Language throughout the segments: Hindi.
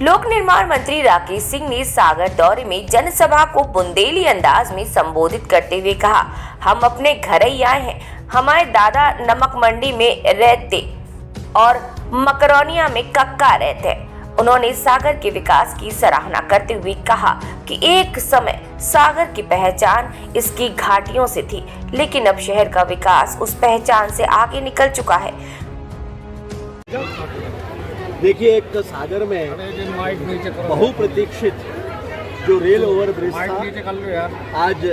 लोक निर्माण मंत्री राकेश सिंह ने सागर दौरे में जनसभा को बुंदेली अंदाज में संबोधित करते हुए कहा, हम अपने घर ही आए हैं। हमारे दादा नमक मंडी में रहते और मकरोनिया में कक्का रहते। उन्होंने सागर के विकास की सराहना करते हुए कहा कि एक समय सागर की पहचान इसकी घाटियों से थी, लेकिन अब शहर का विकास उस पहचान से आगे निकल चुका है। देखिए, एक सागर में बहुप्रतीक्षित जो रेल ओवर ब्रिज था, आज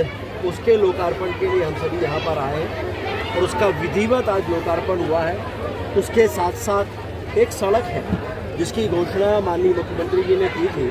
उसके लोकार्पण के लिए हम सभी यहाँ पर आए और उसका विधिवत आज लोकार्पण हुआ है। उसके साथ साथ एक सड़क है जिसकी घोषणा माननीय मुख्यमंत्री जी ने की थी।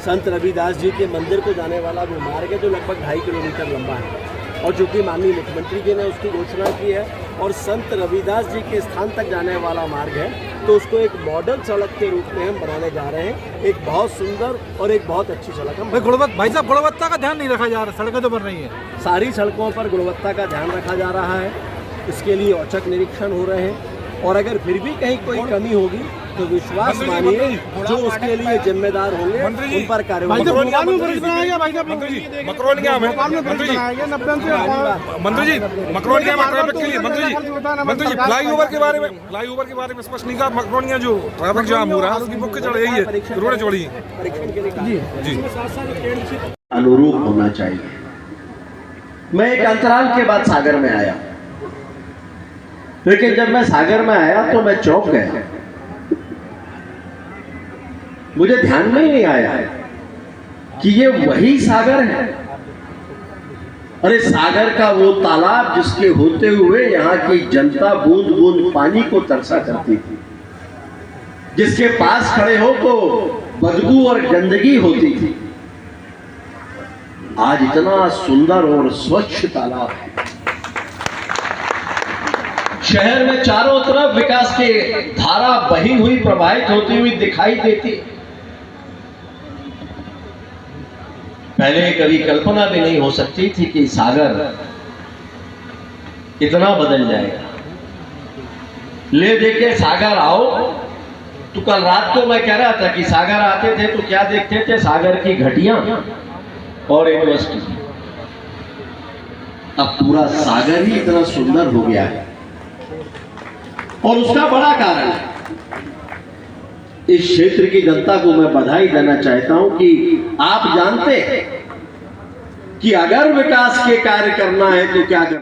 संत रविदास जी के मंदिर को जाने वाला वो मार्ग है जो लगभग 2.5 किलोमीटर लंबा है, और चूँकि माननीय मुख्यमंत्री जी ने उसकी घोषणा की है और संत रविदास जी के स्थान तक जाने वाला मार्ग है, तो उसको एक मॉडल सड़क के रूप में हम बनाने जा रहे हैं। एक बहुत सुंदर और एक बहुत अच्छी सड़क। हम भाई साहब, गुणवत्ता का ध्यान नहीं रखा जा रहा, सड़कें तो बन रही हैं। सारी सड़कों पर गुणवत्ता का ध्यान रखा जा रहा है, इसके लिए औचक निरीक्षण हो रहे हैं, और अगर फिर भी कहीं कोई कमी होगी तो विश्वास मानिए जो उसके लिए जिम्मेदार होंगे उन पर कार्रवाई। फ्लाईओवर के बारे में स्पष्ट नहीं कहा। मकरोनिया जो ट्रैफिक जाम हो रहा है उसकी बुक चढ़ रही है, रोड चौड़ी है। परीक्षण के लिए जी अनुरूप होना चाहिए। मैं एक अंतराल के बाद सागर में आया, लेकिन जब मैं सागर में आया तो मैं चौंक गया। मुझे ध्यान में ही नहीं आया कि ये वही सागर है। अरे सागर का वो तालाब जिसके होते हुए यहाँ की जनता बूंद बूंद पानी को तरसा करती थी, जिसके पास खड़े हो तो बदबू और गंदगी होती थी, आज इतना सुंदर और स्वच्छ तालाब है। शहर में चारों तरफ विकास की धारा बही हुई प्रवाहित होती हुई दिखाई देती। पहले कभी कल्पना भी नहीं हो सकती थी कि सागर इतना बदल जाएगा। ले देखे सागर आओ, तो कल रात को मैं कह रहा था कि सागर आते थे तो क्या देखते थे, सागर की घटियां और यूनिवर्सिटी। अब पूरा सागर ही इतना सुंदर हो गया है, और उसका बड़ा कारण है। इस क्षेत्र की जनता को मैं बधाई देना चाहता हूं कि आप जानते हैं कि अगर विकास के कार्य करना है तो क्या करना है।